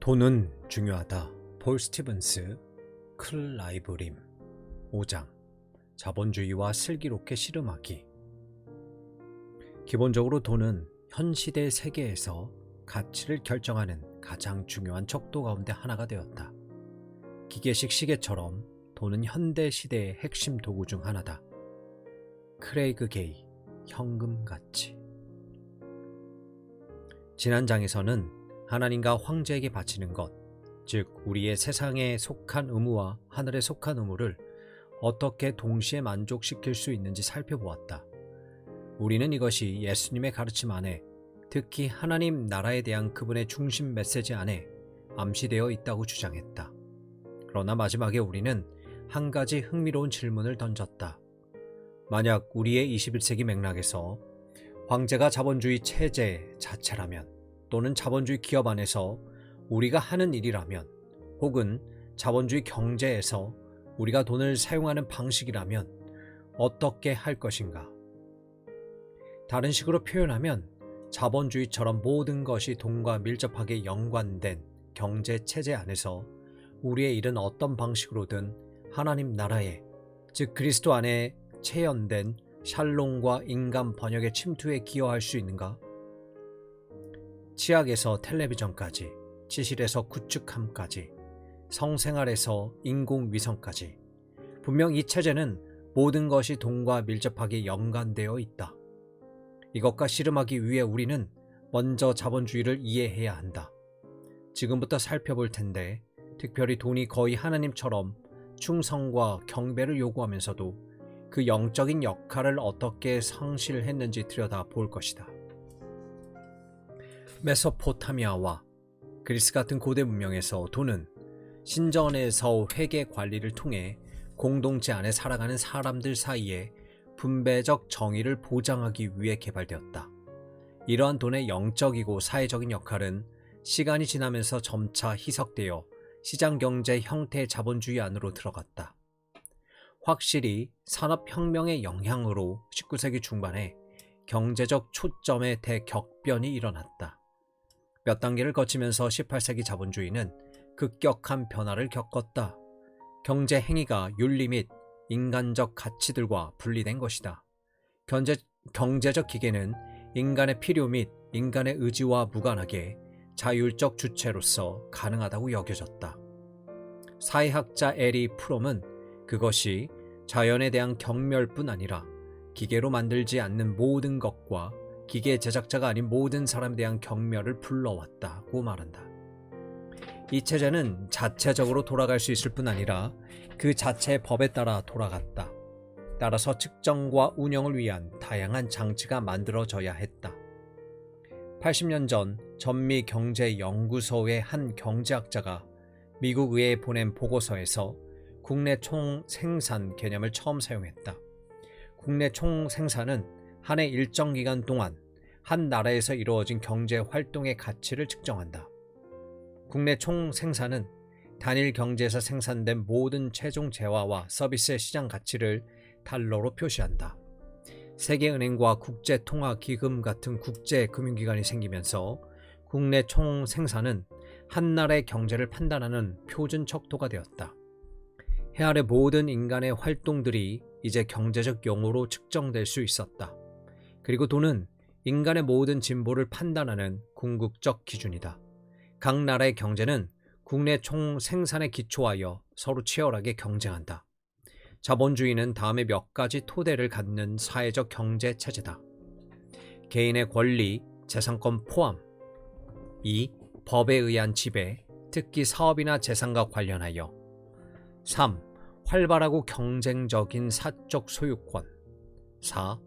돈은 중요하다. 폴 스티븐스, 클라이브 림. 5장. 자본주의와 슬기롭게 씨름하기. 기본적으로 돈은 현 시대 세계에서 가치를 결정하는 가장 중요한 척도 가운데 하나가 되었다. 기계식 시계처럼 돈은 현대 시대의 핵심 도구 중 하나다. 크레이그 게이, 현금 가치. 지난 장에서는 하나님과 황제에게 바치는 것, 즉 우리의 세상에 속한 의무와 하늘에 속한 의무를 어떻게 동시에 만족시킬 수 있는지 살펴보았다. 우리는 이것이 예수님의 가르침 안에, 특히 하나님 나라에 대한 그분의 중심 메시지 안에 암시되어 있다고 주장했다. 그러나 마지막에 우리는 한 가지 흥미로운 질문을 던졌다. 만약 우리의 21세기 맥락에서 황제가 자본주의 체제 자체라면, 또는 자본주의 기업 안에서 우리가 하는 일이라면, 혹은 자본주의 경제에서 우리가 돈을 사용하는 방식이라면 어떻게 할 것인가? 다른 식으로 표현하면 자본주의처럼 모든 것이 돈과 밀접하게 연관된 경제 체제 안에서 우리의 일은 어떤 방식으로든 하나님 나라에, 즉 그리스도 안에 체현된 샬롬과 인간 번역의 침투에 기여할 수 있는가? 치약에서 텔레비전까지, 치실에서 구축함까지, 성생활에서 인공위성까지, 분명 이 체제는 모든 것이 돈과 밀접하게 연관되어 있다. 이것과 씨름하기 위해 우리는 먼저 자본주의를 이해해야 한다. 지금부터 살펴볼 텐데, 특별히 돈이 거의 하나님처럼 충성과 경배를 요구하면서도 그 영적인 역할을 어떻게 성실했는지 들여다볼 것이다. 메소포타미아와 그리스 같은 고대 문명에서 돈은 신전에서 회계 관리를 통해 공동체 안에 살아가는 사람들 사이에 분배적 정의를 보장하기 위해 개발되었다. 이러한 돈의 영적이고 사회적인 역할은 시간이 지나면서 점차 희석되어 시장경제 형태의 자본주의 안으로 들어갔다. 확실히 산업혁명의 영향으로 19세기 중반에 경제적 초점의 대격변이 일어났다. 몇 단계를 거치면서 18세기 자본주의는 급격한 변화를 겪었다. 경제 행위가 윤리 및 인간적 가치들과 분리된 것이다. 경제적 기계는 인간의 필요 및 인간의 의지와 무관하게 자율적 주체로서 가능하다고 여겨졌다. 사회학자 에리 프롬은 그것이 자연에 대한 경멸뿐 아니라 기계로 만들지 않는 모든 것과 기계 제작자가 아닌 모든 사람에 대한 경멸을 불러왔다고 말한다. 이 체제는 자체적으로 돌아갈 수 있을 뿐 아니라 그 자체의 법에 따라 돌아갔다. 따라서 측정과 운영을 위한 다양한 장치가 만들어져야 했다. 80년 전 전미경제연구소의 한 경제학자가 미국 의회에 보낸 보고서에서 국내 총생산 개념을 처음 사용했다. 국내 총생산은 한 해 일정 기간 동안 한 나라에서 이루어진 경제 활동의 가치를 측정한다. 국내 총생산은 단일 경제에서 생산된 모든 최종 재화와 서비스의 시장 가치를 달러로 표시한다. 세계은행과 국제통화기금 같은 국제금융기관이 생기면서 국내 총생산은 한 나라의 경제를 판단하는 표준 척도가 되었다. 해 아래 모든 인간의 활동들이 이제 경제적 용어로 측정될 수 있었다. 그리고 돈은 인간의 모든 진보를 판단하는 궁극적 기준이다. 각 나라의 경제는 국내 총생산에 기초하여 서로 치열하게 경쟁한다. 자본주의는 다음에 몇 가지 토대를 갖는 사회적 경제 체제다. 개인의 권리, 재산권 포함. 2. 법에 의한 지배, 특히 사업이나 재산과 관련하여. 3. 활발하고 경쟁적인 사적 소유권. 4.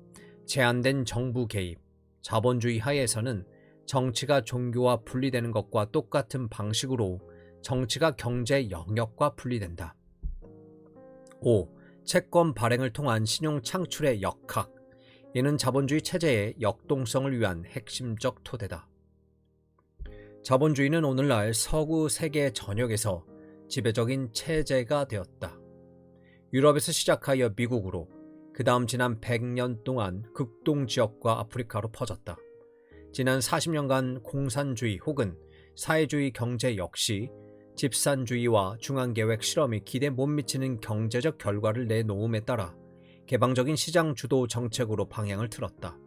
제한된 정부 개입. 자본주의 하에서는 정치가 종교와 분리되는 것과 똑같은 방식으로 정치가 경제 영역과 분리된다. 5. 채권 발행을 통한 신용 창출의 역학. 이는 자본주의 체제의 역동성을 위한 핵심적 토대다. 자본주의는 오늘날 서구 세계 전역에서 지배적인 체제가 되었다. 유럽에서 시작하여 미국으로, 그 다음 지난 100년 동안 극동지역과 아프리카로 퍼졌다. 지난 40년간 공산주의 혹은 사회주의 경제 역시 집산주의와 중앙계획 실험이 기대 못 미치는 경제적 결과를 내놓음에 따라 개방적인 시장 주도 정책으로 방향을 틀었다.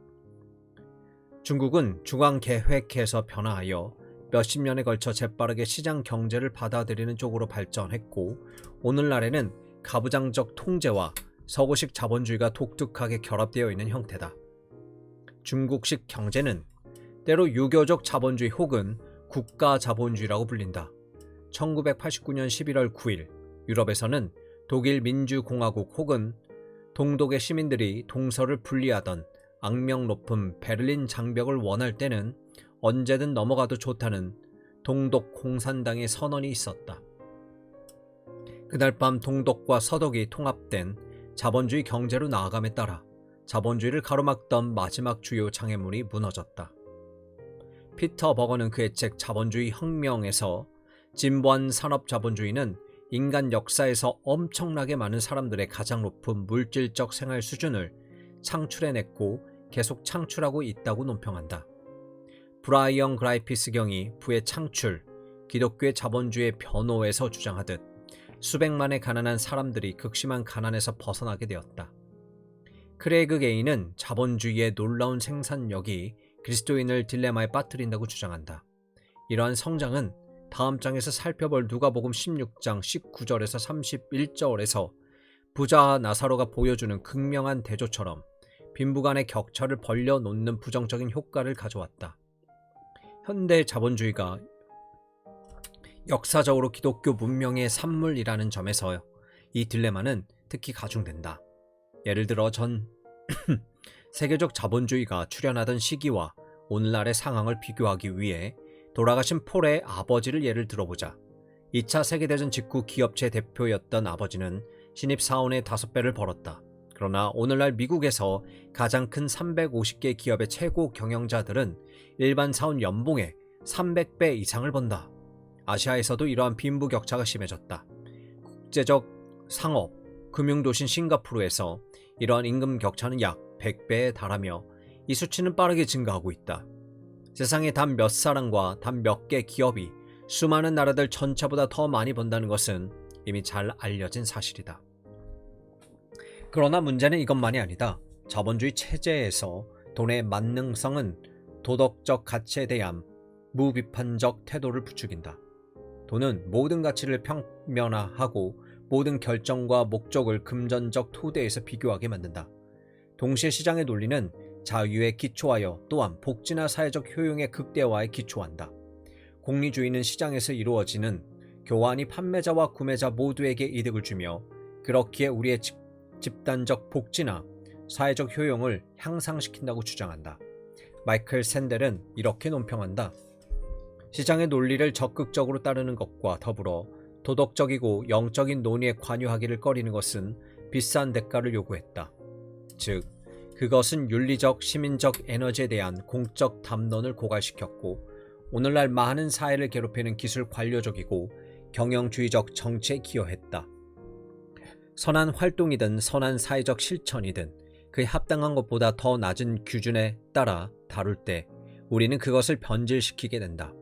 중국은 중앙계획에서 변화하여 몇십 년에 걸쳐 재빠르게 시장 경제를 받아들이는 쪽으로 발전했고, 오늘날에는 가부장적 통제와 서구식 자본주의가 독특하게 결합되어 있는 형태다. 중국식 경제는 때로 유교적 자본주의 혹은 국가 자본주의라고 불린다. 1989년 11월 9일 유럽에서는 독일 민주공화국 혹은 동독의 시민들이 동서를 분리하던 악명 높은 베를린 장벽을 원할 때는 언제든 넘어가도 좋다는 동독 공산당의 선언이 있었다. 그날 밤 동독과 서독이 통합된 자본주의 경제로 나아감에 따라 자본주의를 가로막던 마지막 주요 장애물이 무너졌다. 피터 버거는 그의 책 자본주의 혁명에서 진보한 산업 자본주의는 인간 역사에서 엄청나게 많은 사람들의 가장 높은 물질적 생활 수준을 창출해냈고 계속 창출하고 있다고 논평한다. 브라이언 그라이피스 경이 부의 창출, 기독교의 자본주의의 변호에서 주장하듯 수백만의 가난한 사람들이 극심한 가난에서 벗어나게 되었다. 크레이그 게인은 자본주의의 놀라운 생산력이 그리스도인을 딜레마에 빠뜨린다고 주장한다. 이러한 성장은 다음 장에서 살펴볼 누가복음 16장 19절에서 31절에서 부자 나사로가 보여주는 극명한 대조처럼 빈부 간의 격차를 벌려놓는 부정적인 효과를 가져왔다. 현대 자본주의가 역사적으로 기독교 문명의 산물이라는 점에서 이 딜레마는 특히 가중된다. 예를 들어 전 세계적 자본주의가 출현하던 시기와 오늘날의 상황을 비교하기 위해 돌아가신 폴의 아버지를 예를 들어보자. 2차 세계대전 직후 기업체 대표였던 아버지는 신입사원의 5배를 벌었다. 그러나 오늘날 미국에서 가장 큰 350개 기업의 최고 경영자들은 일반 사원 연봉의 300배 이상을 번다. 아시아에서도 이러한 빈부격차가 심해졌다. 국제적 상업, 금융도시 싱가포르에서 이러한 임금 격차는 약 100배에 달하며 이 수치는 빠르게 증가하고 있다. 세상에 단 몇 사람과 단 몇 개 기업이 수많은 나라들 전체보다 더 많이 번다는 것은 이미 잘 알려진 사실이다. 그러나 문제는 이것만이 아니다. 자본주의 체제에서 돈의 만능성은 도덕적 가치에 대한 무비판적 태도를 부추긴다. 돈은 모든 가치를 평면화하고 모든 결정과 목적을 금전적 토대에서 비교하게 만든다. 동시에 시장의 논리는 자유에 기초하여 또한 복지나 사회적 효용의 극대화에 기초한다. 공리주의는 시장에서 이루어지는 교환이 판매자와 구매자 모두에게 이득을 주며 그렇기에 우리의 집단적 복지나 사회적 효용을 향상시킨다고 주장한다. 마이클 샌델은 이렇게 논평한다. 시장의 논리를 적극적으로 따르는 것과 더불어 도덕적이고 영적인 논의에 관여하기를 꺼리는 것은 비싼 대가를 요구했다. 즉, 그것은 윤리적, 시민적 에너지에 대한 공적 담론을 고갈시켰고 오늘날 많은 사회를 괴롭히는 기술 관료적이고 경영주의적 정치에 기여했다. 선한 활동이든 선한 사회적 실천이든 그에 합당한 것보다 더 낮은 기준에 따라 다룰 때 우리는 그것을 변질시키게 된다.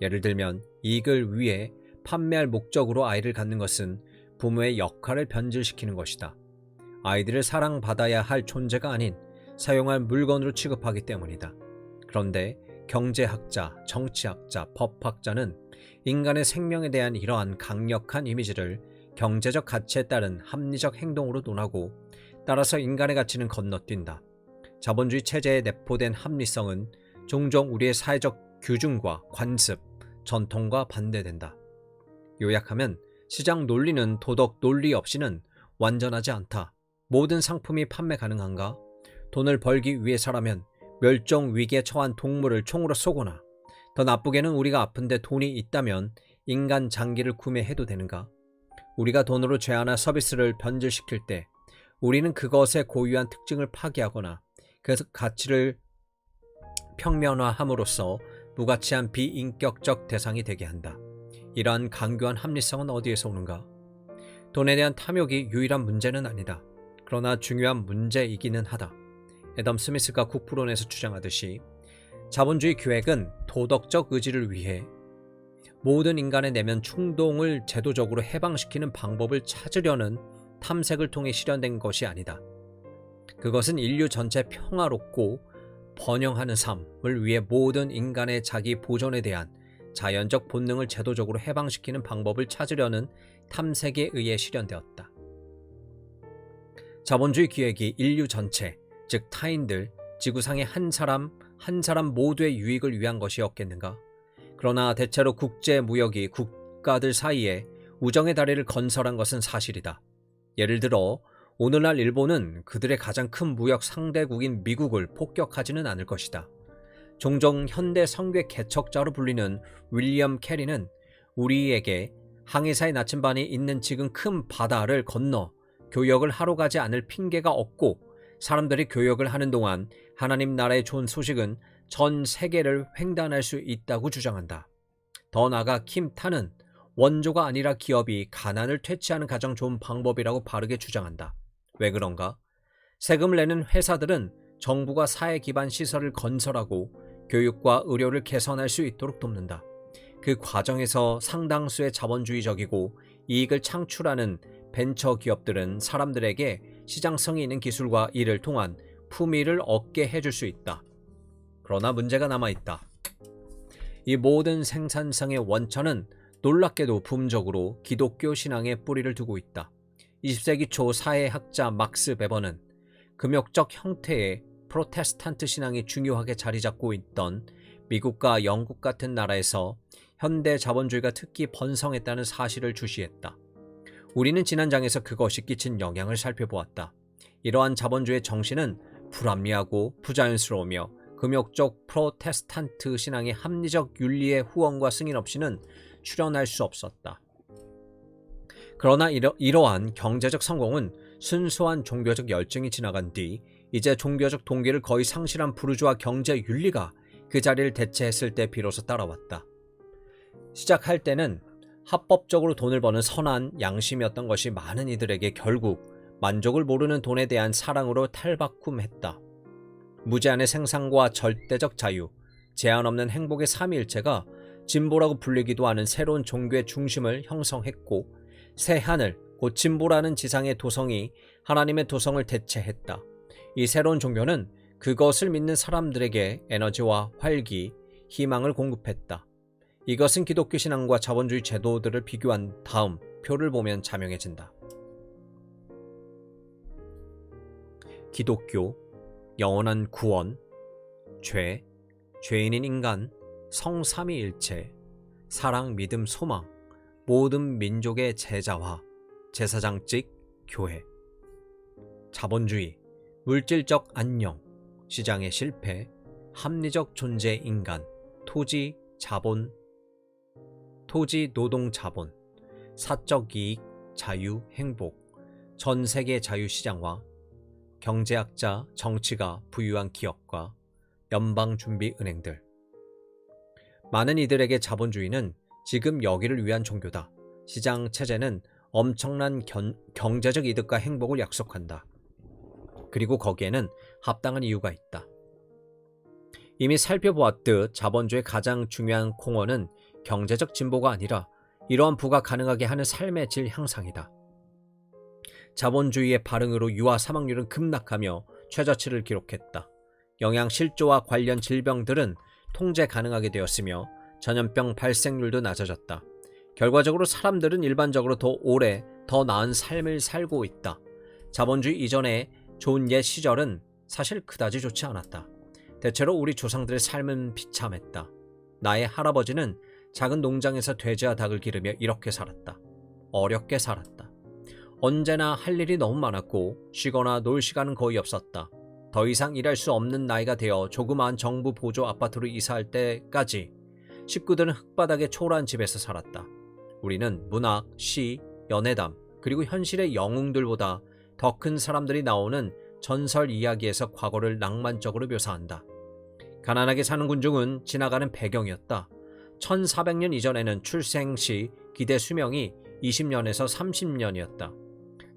예를 들면 이익을 위해 판매할 목적으로 아이를 갖는 것은 부모의 역할을 변질시키는 것이다. 아이들을 사랑받아야 할 존재가 아닌 사용할 물건으로 취급하기 때문이다. 그런데 경제학자, 정치학자, 법학자는 인간의 생명에 대한 이러한 강력한 이미지를 경제적 가치에 따른 합리적 행동으로 논하고 따라서 인간의 가치는 건너뛴다. 자본주의 체제에 내포된 합리성은 종종 우리의 사회적 규준과 관습, 전통과 반대된다. 요약하면 시장 논리는 도덕 논리 없이는 완전하지 않다. 모든 상품이 판매 가능한가? 돈을 벌기 위해서라면 멸종 위기에 처한 동물을 총으로 쏘거나 더 나쁘게는 우리가 아픈데 돈이 있다면 인간 장기를 구매해도 되는가? 우리가 돈으로 죄하나 서비스를 변질시킬 때 우리는 그것의 고유한 특징을 파괴하거나 그 가치를 평면화함으로써 무가치한 비인격적 대상이 되게 한다. 이러한 강교한 합리성은 어디에서 오는가? 돈에 대한 탐욕이 유일한 문제는 아니다. 그러나 중요한 문제이기는 하다. 애덤 스미스가 국부론에서 주장하듯이 자본주의 기획은 도덕적 의지를 위해 모든 인간의 내면 충동을 제도적으로 해방시키는 방법을 찾으려는 탐색을 통해 실현된 것이 아니다. 그것은 인류 전체 평화롭고 번영하는 삶을 위해 모든 인간의 자기 보존에 대한 자연적 본능을 제도적으로 해방시키는 방법을 찾으려는 탐색에 의해 실현되었다. 자본주의 기획이 인류 전체, 즉 타인들, 지구상의 한 사람 모두의 유익을 위한 것이었겠는가? 그러나 대체로 국제무역이 국가들 사이에 우정의 다리를 건설한 것은 사실이다. 예를 들어 오늘날 일본은 그들의 가장 큰 무역 상대국인 미국을 폭격하지는 않을 것이다. 종종 현대 성괴 개척자로 불리는 윌리엄 캐리는 우리에게 항해사의 나침반이 있는 지금 큰 바다를 건너 교역을 하러 가지 않을 핑계가 없고, 사람들이 교역을 하는 동안 하나님 나라의 좋은 소식은 전 세계를 횡단할 수 있다고 주장한다. 더 나아가 킴 타는 원조가 아니라 기업이 가난을 퇴치하는 가장 좋은 방법이라고 바르게 주장한다. 왜 그런가? 세금을 내는 회사들은 정부가 사회 기반 시설을 건설하고 교육과 의료를 개선할 수 있도록 돕는다. 그 과정에서 상당수의 자본주의적이고 이익을 창출하는 벤처 기업들은 사람들에게 시장성이 있는 기술과 일을 통한 품위를 얻게 해줄 수 있다. 그러나 문제가 남아있다. 이 모든 생산성의 원천은 놀랍게도 부분적으로 기독교 신앙에 뿌리를 두고 있다. 20세기 초 사회학자 막스 베버는 금욕적 형태의 프로테스탄트 신앙이 중요하게 자리 잡고 있던 미국과 영국 같은 나라에서 현대 자본주의가 특히 번성했다는 사실을 주시했다. 우리는 지난 장에서 그것이 끼친 영향을 살펴보았다. 이러한 자본주의의 정신은 불합리하고 부자연스러우며 금욕적 프로테스탄트 신앙의 합리적 윤리의 후원과 승인 없이는 출현할 수 없었다. 그러나 이러한 경제적 성공은 순수한 종교적 열정이 지나간 뒤 이제 종교적 동기를 거의 상실한 부르주아 경제 윤리가 그 자리를 대체했을 때 비로소 따라왔다. 시작할 때는 합법적으로 돈을 버는 선한 양심이었던 것이 많은 이들에게 결국 만족을 모르는 돈에 대한 사랑으로 탈바꿈했다. 무제한의 생산과 절대적 자유, 제한 없는 행복의 삼위일체가 진보라고 불리기도 하는 새로운 종교의 중심을 형성했고, 새 하늘, 곧 진보라는 지상의 도성이 하나님의 도성을 대체했다. 이 새로운 종교는 그것을 믿는 사람들에게 에너지와 활기, 희망을 공급했다. 이것은 기독교 신앙과 자본주의 제도들을 비교한 다음 표를 보면 자명해진다. 기독교, 영원한 구원, 죄인인 인간, 성삼위일체, 사랑, 믿음, 소망, 모든 민족의 제자화, 제사장직, 교회. 자본주의, 물질적 안녕, 시장의 실패, 합리적 존재 인간, 토지, 자본, 토지, 노동, 자본, 사적 이익, 자유, 행복, 전 세계 자유시장화, 경제학자, 정치가 부유한 기업과 연방준비은행들. 많은 이들에게 자본주의는 지금 여기를 위한 종교다. 시장 체제는 엄청난 경제적 이득과 행복을 약속한다. 그리고 거기에는 합당한 이유가 있다. 이미 살펴보았듯 자본주의의 가장 중요한 공헌은 경제적 진보가 아니라 이러한 부가 가능하게 하는 삶의 질 향상이다. 자본주의의 발흥으로 유아 사망률은 급락하며 최저치를 기록했다. 영양실조와 관련 질병들은 통제 가능하게 되었으며 전염병 발생률도 낮아졌다. 결과적으로 사람들은 일반적으로 더 오래, 더 나은 삶을 살고 있다. 자본주의 이전의 좋은 옛 시절은 사실 그다지 좋지 않았다. 대체로 우리 조상들의 삶은 비참했다. 나의 할아버지는 작은 농장에서 돼지와 닭을 기르며 이렇게 살았다. 어렵게 살았다. 언제나 할 일이 너무 많았고 쉬거나 놀 시간은 거의 없었다. 더 이상 일할 수 없는 나이가 되어 조그마한 정부 보조 아파트로 이사할 때까지 식구들은 흙바닥에 초라한 집에서 살았다. 우리는 문학, 시, 연애담, 그리고 현실의 영웅들보다 더 큰 사람들이 나오는 전설 이야기에서 과거를 낭만적으로 묘사한다. 가난하게 사는 군중은 지나가는 배경이었다. 1400년 이전에는 출생 시 기대 수명이 20년에서 30년이었다.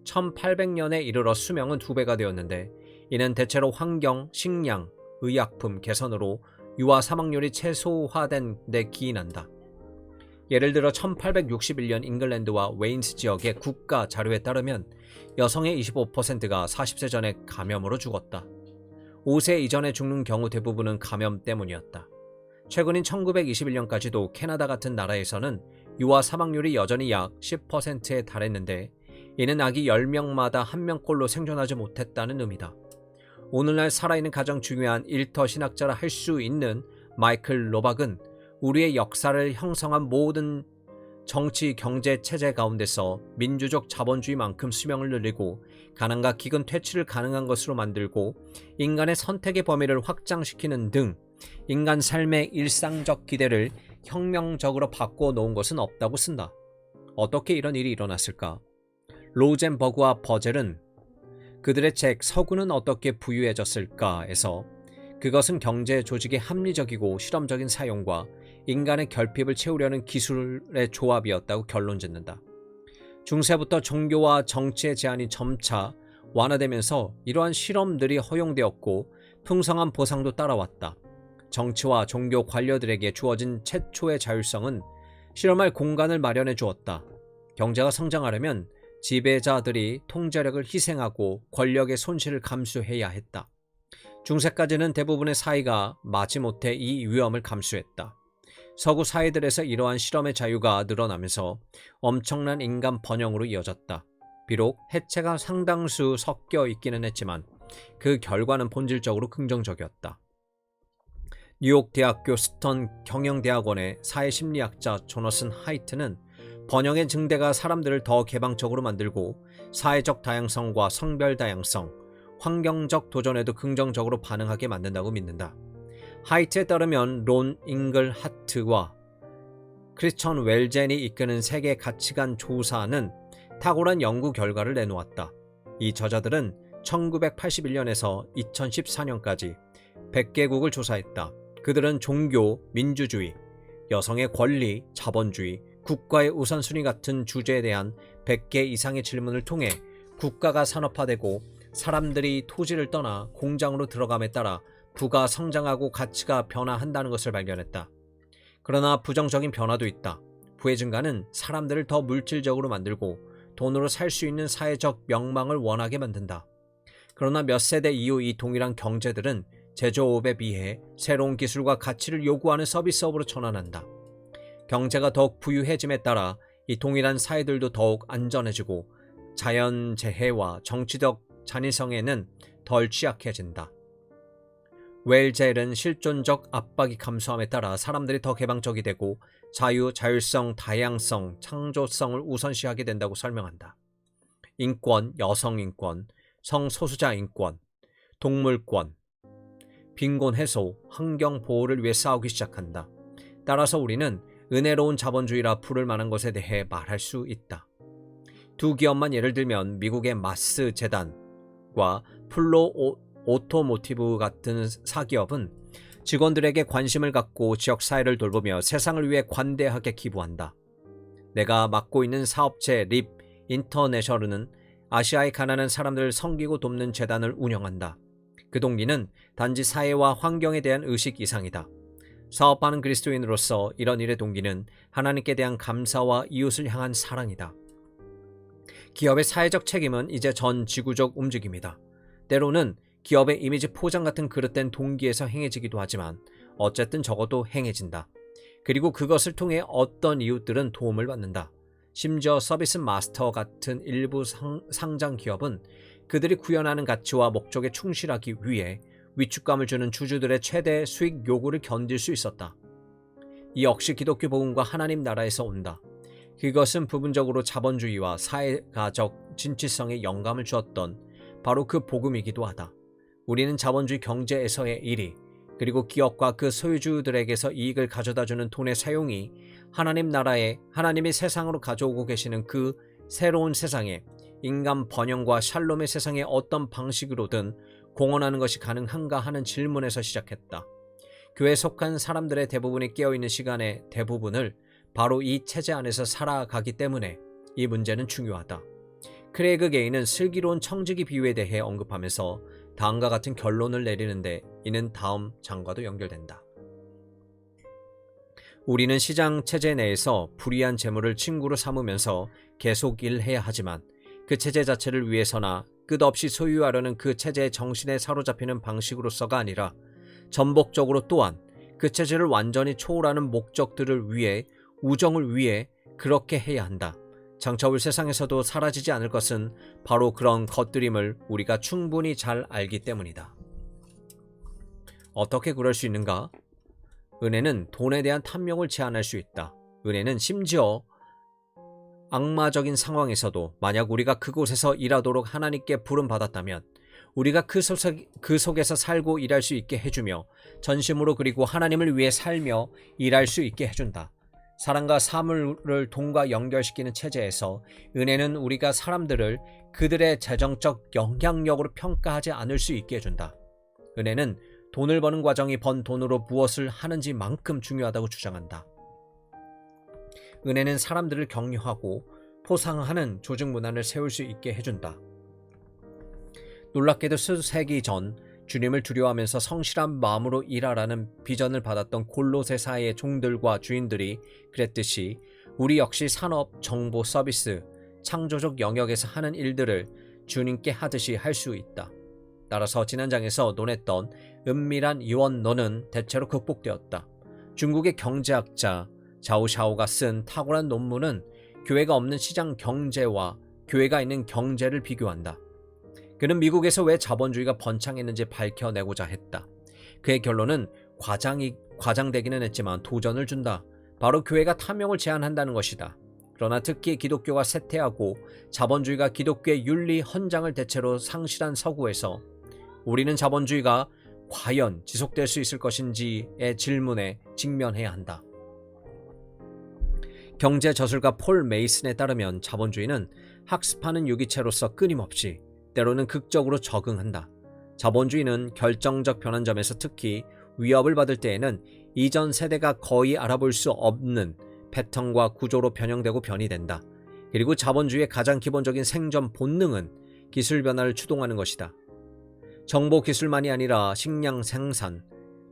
1800년에 이르러 수명은 2배가 되었는데 이는 대체로 환경, 식량, 의약품 개선으로 유아 사망률이 최소화된 데 기인한다. 예를 들어 1861년 잉글랜드와 웨인스 지역의 국가 자료에 따르면 여성의 25%가 40세 전에 감염으로 죽었다. 5세 이전에 죽는 경우 대부분은 감염 때문이었다. 최근인 1921년까지도 캐나다 같은 나라에서는 유아 사망률이 여전히 약 10%에 달했는데 이는 아기 10명마다 1명꼴로 생존하지 못했다는 의미다. 오늘날 살아있는 가장 중요한 일터 신학자라 할 수 있는 마이클 로박은 우리의 역사를 형성한 모든 정치, 경제 체제 가운데서 민주적 자본주의만큼 수명을 늘리고 가난과 기근 퇴치를 가능한 것으로 만들고 인간의 선택의 범위를 확장시키는 등 인간 삶의 일상적 기대를 혁명적으로 바꿔놓은 것은 없다고 쓴다. 어떻게 이런 일이 일어났을까? 로젠버그와 버젤은 그들의 책 서구는 어떻게 부유해졌을까에서 그것은 경제 조직의 합리적이고 실험적인 사용과 인간의 결핍을 채우려는 기술의 조합이었다고 결론짓는다. 중세부터 종교와 정치의 제한이 점차 완화되면서 이러한 실험들이 허용되었고 풍성한 보상도 따라왔다. 정치와 종교 관료들에게 주어진 최초의 자율성은 실험할 공간을 마련해 주었다. 경제가 성장하려면 지배자들이 통제력을 희생하고 권력의 손실을 감수해야 했다. 중세까지는 대부분의 사회가 마지못해 이 위험을 감수했다. 서구 사회들에서 이러한 실험의 자유가 늘어나면서 엄청난 인간 번영으로 이어졌다. 비록 해체가 상당수 섞여 있기는 했지만 그 결과는 본질적으로 긍정적이었다. 뉴욕 대학교 스턴 경영대학원의 사회심리학자 조너슨 하이트는 번영의 증대가 사람들을 더 개방적으로 만들고 사회적 다양성과 성별 다양성, 환경적 도전에도 긍정적으로 반응하게 만든다고 믿는다. 하이트에 따르면 론 잉글 하트와 크리스천 웰젠이 이끄는 세계 가치관 조사는 탁월한 연구 결과를 내놓았다. 이 저자들은 1981년에서 2014년까지 100개국을 조사했다. 그들은 종교, 민주주의, 여성의 권리, 자본주의, 국가의 우선순위 같은 주제에 대한 100개 이상의 질문을 통해 국가가 산업화되고 사람들이 토지를 떠나 공장으로 들어감에 따라 부가 성장하고 가치가 변화한다는 것을 발견했다. 그러나 부정적인 변화도 있다. 부의 증가는 사람들을 더 물질적으로 만들고 돈으로 살 수 있는 사회적 명망을 원하게 만든다. 그러나 몇 세대 이후 이 동일한 경제들은 제조업에 비해 새로운 기술과 가치를 요구하는 서비스업으로 전환한다. 경제가 더욱 부유해짐에 따라 이 동일한 사회들도 더욱 안전해지고 자연재해와 정치적 잔인성에는 덜 취약해진다. 웰젤은 실존적 압박이 감소함에 따라 사람들이 더 개방적이 되고 자유, 자율성, 다양성, 창조성을 우선시하게 된다고 설명한다. 인권, 여성 인권, 성소수자 인권, 동물권, 빈곤 해소, 환경 보호를 위해 싸우기 시작한다. 따라서 우리는 은혜로운 자본주의라 부를 만한 것에 대해 말할 수 있다. 두 기업만 예를 들면 미국의 마스 재단과 플로 오토모티브 같은 사기업은 직원들에게 관심을 갖고 지역사회를 돌보며 세상을 위해 관대하게 기부한다. 내가 맡고 있는 사업체 립 인터내셔널은 아시아의 가난한 사람들을 섬기고 돕는 재단을 운영한다. 그 동기는 단지 사회와 환경에 대한 의식 이상이다. 사업하는 그리스도인으로서 이런 일의 동기는 하나님께 대한 감사와 이웃을 향한 사랑이다. 기업의 사회적 책임은 이제 전 지구적 움직임이다. 때로는 기업의 이미지 포장 같은 그릇된 동기에서 행해지기도 하지만 어쨌든 적어도 행해진다. 그리고 그것을 통해 어떤 이웃들은 도움을 받는다. 심지어 서비스 마스터 같은 일부 상장 기업은 그들이 구현하는 가치와 목적에 충실하기 위해 위축감을 주는 주주들의 최대 수익 요구를 견딜 수 있었다. 이 역시 기독교 복음과 하나님 나라에서 온다. 그것은 부분적으로 자본주의와 사회가적 진취성에 영감을 주었던 바로 그 복음이기도 하다. 우리는 자본주의 경제에서의 일이 그리고 기업과 그 소유주들에게서 이익을 가져다주는 돈의 사용이 하나님 나라에 하나님이 세상으로 가져오고 계시는 그 새로운 세상에 인간 번영과 샬롬의 세상에 어떤 방식으로든 공헌하는 것이 가능한가 하는 질문에서 시작했다. 교회에 속한 사람들의 대부분이 깨어있는 시간의 대부분을 바로 이 체제 안에서 살아가기 때문에 이 문제는 중요하다. 크레이그 게이는 슬기로운 청지기 비유에 대해 언급하면서 다음과 같은 결론을 내리는데 이는 다음 장과도 연결된다. 우리는 시장 체제 내에서 불이한 재물을 친구로 삼으면서 계속 일해야 하지만 그 체제 자체를 위해서나 끝없이 소유하려는 그 체제의 정신에 사로잡히는 방식으로서가 아니라 전복적으로 또한 그 체제를 완전히 초월하는 목적들을 위해, 우정을 위해 그렇게 해야 한다. 장차 올 세상에서도 사라지지 않을 것은 바로 그런 것들임을 우리가 충분히 잘 알기 때문이다. 어떻게 그럴 수 있는가? 은혜는 돈에 대한 탐욕을 제한할 수 있다. 은혜는 심지어 악마적인 상황에서도 만약 우리가 그곳에서 일하도록 하나님께 부름받았다면 우리가 그 속에서 살고 일할 수 있게 해주며 전심으로 그리고 하나님을 위해 살며 일할 수 있게 해준다. 사랑과 사물을 돈과 연결시키는 체제에서 은혜는 우리가 사람들을 그들의 재정적 영향력으로 평가하지 않을 수 있게 해준다. 은혜는 돈을 버는 과정이 번 돈으로 무엇을 하는지만큼 중요하다고 주장한다. 은혜는 사람들을 격려하고 포상하는 조직 문화를 세울 수 있게 해준다. 놀랍게도 수세기 전 주님을 두려워하면서 성실한 마음으로 일하라는 비전을 받았던 골로새 사회의 종들과 주인들이 그랬듯이 우리 역시 산업, 정보, 서비스, 창조적 영역에서 하는 일들을 주님께 하듯이 할 수 있다. 따라서 지난 장에서 논했던 은밀한 유언론은 대체로 극복되었다. 중국의 경제학자 자오샤오가 쓴 탁월한 논문은 교회가 없는 시장 경제와 교회가 있는 경제를 비교한다. 그는 미국에서 왜 자본주의가 번창했는지 밝혀내고자 했다. 그의 결론은 과장되기는 했지만 도전을 준다. 바로 교회가 탐욕을 제한한다는 것이다. 그러나 특히 기독교가 쇠퇴하고 자본주의가 기독교의 윤리 헌장을 대체로 상실한 서구에서 우리는 자본주의가 과연 지속될 수 있을 것인지의 질문에 직면해야 한다. 경제 저술가 폴 메이슨에 따르면 자본주의는 학습하는 유기체로서 끊임없이 때로는 극적으로 적응한다. 자본주의는 결정적 변환점에서 특히 위협을 받을 때에는 이전 세대가 거의 알아볼 수 없는 패턴과 구조로 변형되고 변이된다. 그리고 자본주의의 가장 기본적인 생존 본능은 기술 변화를 추동하는 것이다. 정보 기술만이 아니라 식량 생산,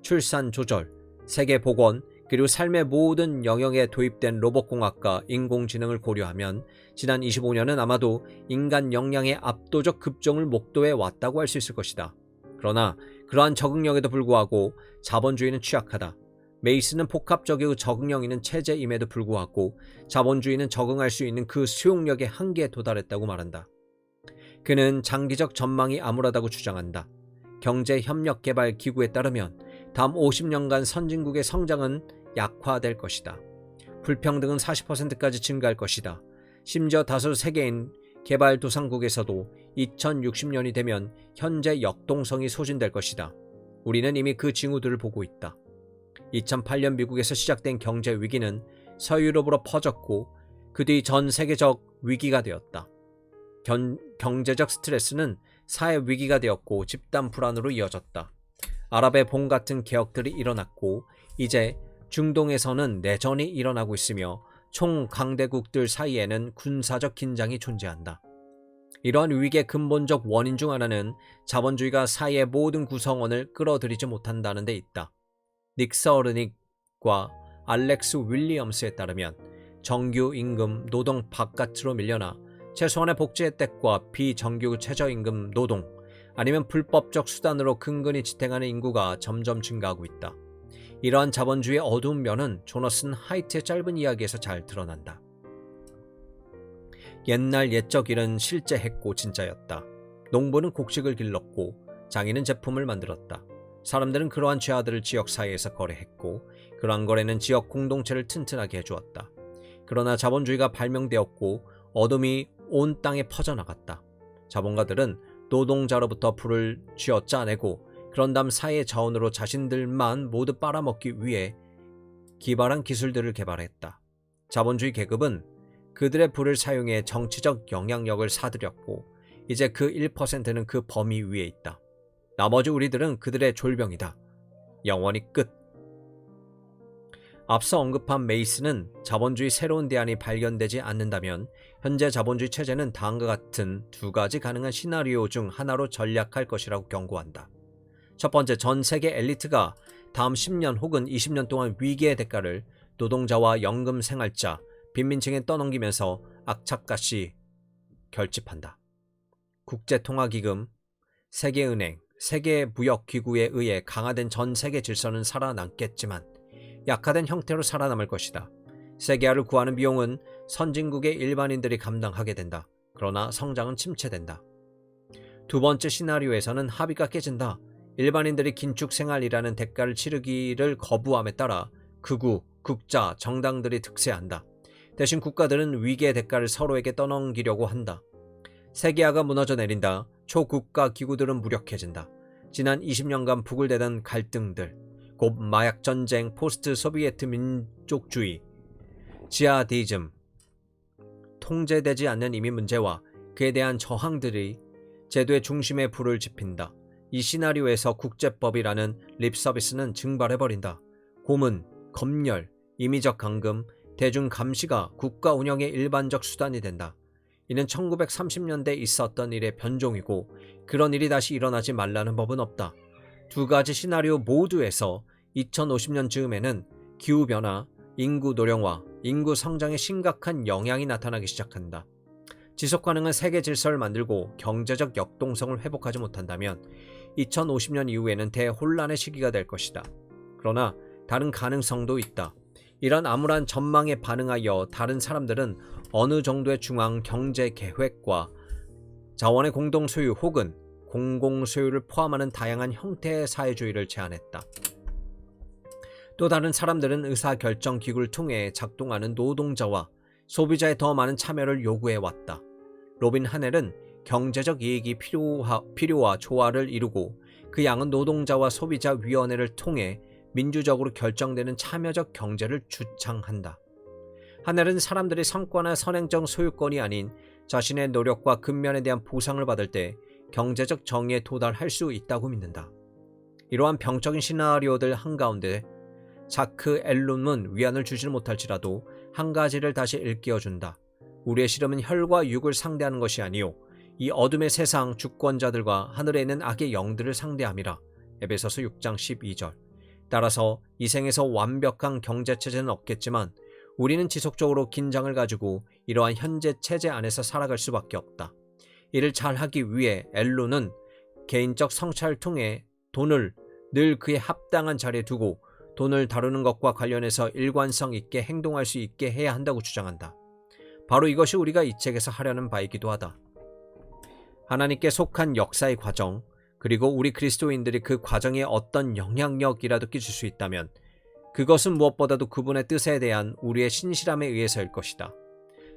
출산 조절, 세계 복원, 그리고 삶의 모든 영역에 도입된 로봇공학과 인공지능을 고려하면 지난 25년은 아마도 인간 역량의 압도적 급종을 목도해 왔다고 할 수 있을 것이다. 그러나 그러한 적응력에도 불구하고 자본주의는 취약하다. 메이슨은 복합적이고 적응력 있는 체제임에도 불구하고 자본주의는 적응할 수 있는 그 수용력의 한계에 도달했다고 말한다. 그는 장기적 전망이 암울하다고 주장한다. 경제협력개발기구에 따르면 다음 50년간 선진국의 성장은 약화될 것이다. 불평등은 40%까지 증가할 것이다. 심지어 다수 세계인 개발도상국에서도 2060년이 되면 현재 역동성이 소진될 것이다. 우리는 이미 그 징후들을 보고 있다. 2008년 미국에서 시작된 경제 위기는 서유럽으로 퍼졌고 그 뒤 전 세계적 위기가 되었다. 경제적 스트레스는 사회 위기가 되었고 집단 불안으로 이어졌다. 아랍의 봄 같은 개혁들이 일어났고 이제 중동에서는 내전이 일어나고 있으며 총강대국들 사이에는 군사적 긴장이 존재한다. 이러한 위기의 근본적 원인 중 하나는 자본주의가 사회의 모든 구성원을 끌어들이지 못한다는 데 있다. 닉 서르닉과 알렉스 윌리엄스에 따르면 정규 임금 노동 바깥으로 밀려나 최소한의 복지 혜택과 비정규 최저임금 노동 아니면 불법적 수단으로 근근히 지탱하는 인구가 점점 증가하고 있다. 이러한 자본주의의 어두운 면은 조너슨 하이트의 짧은 이야기에서 잘 드러난다. 옛날 옛적 일은 실제 했고 진짜였다. 농부는 곡식을 길렀고 장인은 제품을 만들었다. 사람들은 그러한 재화들을 지역 사이에서 거래했고 그러한 거래는 지역 공동체를 튼튼하게 해주었다. 그러나 자본주의가 발명되었고 어둠이 온 땅에 퍼져나갔다. 자본가들은 노동자로부터 불을 쥐어 짜내고 그런 다음 사회의 자원으로 자신들만 모두 빨아먹기 위해 기발한 기술들을 개발했다. 자본주의 계급은 그들의 불을 사용해 정치적 영향력을 사들였고 이제 그 1%는 그 범위 위에 있다. 나머지 우리들은 그들의 졸병이다. 영원히 끝. 앞서 언급한 메이슨은 자본주의 새로운 대안이 발견되지 않는다면 현재 자본주의 체제는 다음과 같은 두 가지 가능한 시나리오 중 하나로 전락할 것이라고 경고한다. 첫 번째, 전 세계 엘리트가 다음 10년 혹은 20년 동안 위기의 대가를 노동자와 연금 생활자, 빈민층에 떠넘기면서 악착같이 결집한다. 국제통화기금, 세계은행, 세계무역기구에 의해 강화된 전 세계 질서는 살아남겠지만 약화된 형태로 살아남을 것이다. 세계화를 구하는 비용은 선진국의 일반인들이 감당하게 된다. 그러나 성장은 침체된다. 두 번째 시나리오에서는 합의가 깨진다. 일반인들이 긴축생활이라는 대가를 치르기를 거부함에 따라 극우, 국자, 정당들이 득세한다. 대신 국가들은 위기의 대가를 서로에게 떠넘기려고 한다. 세계화가 무너져 내린다. 초국가 기구들은 무력해진다. 지난 20년간 부글대던 갈등들, 곧 마약전쟁, 포스트 소비에트 민족주의, 지하디즘, 통제되지 않는 이민 문제와 그에 대한 저항들이 제도의 중심에 불을 지핀다. 이 시나리오에서 국제법이라는 립서비스는 증발해버린다. 고문, 검열, 임의적 감금, 대중 감시가 국가 운영의 일반적 수단이 된다. 이는 1930년대에 있었던 일의 변종이고 그런 일이 다시 일어나지 말라는 법은 없다. 두 가지 시나리오 모두에서 2050년 즈음에는 기후변화, 인구 노령화, 인구 성장에 심각한 영향이 나타나기 시작한다. 지속가능한 세계 질서를 만들고 경제적 역동성을 회복하지 못한다면 2050년 이후에는 대혼란의 시기가 될 것이다. 그러나 다른 가능성도 있다. 이런 암울한 전망에 반응하여 다른 사람들은 어느 정도의 중앙 경제 계획과 자원의 공동소유 혹은 공공소유를 포함하는 다양한 형태의 사회주의를 제안했다. 또 다른 사람들은 의사결정 기구를 통해 작동하는 노동자와 소비자의 더 많은 참여를 요구해왔다. 로빈 하넬은 경제적 이익이 필요와 조화를 이루고 그 양은 노동자와 소비자 위원회를 통해 민주적으로 결정되는 참여적 경제를 주창한다. 하넬은 사람들이 성과나 선행적 소유권이 아닌 자신의 노력과 근면에 대한 보상을 받을 때 경제적 정의에 도달할 수 있다고 믿는다. 이러한 병적인 시나리오들 한가운데 자크 엘룸은 위안을 주지 못할지라도 한 가지를 다시 일깨워준다. 우리의 씨름은 혈과 육을 상대하는 것이 아니요 이 어둠의 세상 주권자들과 하늘에 있는 악의 영들을 상대함이라. 에베소서 6장 12절. 따라서 이 생에서 완벽한 경제체제는 없겠지만 우리는 지속적으로 긴장을 가지고 이러한 현재 체제 안에서 살아갈 수밖에 없다. 이를 잘하기 위해 엘론은 개인적 성찰을 통해 돈을 늘 그의 합당한 자리에 두고 돈을 다루는 것과 관련해서 일관성 있게 행동할 수 있게 해야 한다고 주장한다. 바로 이것이 우리가 이 책에서 하려는 바이기도 하다. 하나님께 속한 역사의 과정, 그리고 우리 그리스도인들이 그 과정에 어떤 영향력이라도 끼칠 수 있다면 그것은 무엇보다도 그분의 뜻에 대한 우리의 신실함에 의해서일 것이다.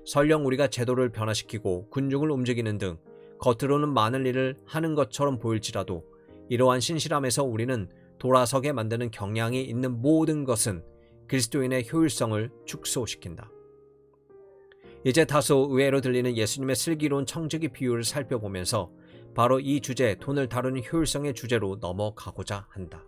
설령 우리가 제도를 변화시키고 군중을 움직이는 등 겉으로는 많은 일을 하는 것처럼 보일지라도 이러한 신실함에서 우리는 돌아서게 만드는 경향이 있는 모든 것은 그리스도인의 효율성을 축소시킨다. 이제 다소 의외로 들리는 예수님의 슬기로운 청지기 비유를 살펴보면서 바로 이 주제, 돈을 다루는 효율성의 주제로 넘어가고자 한다.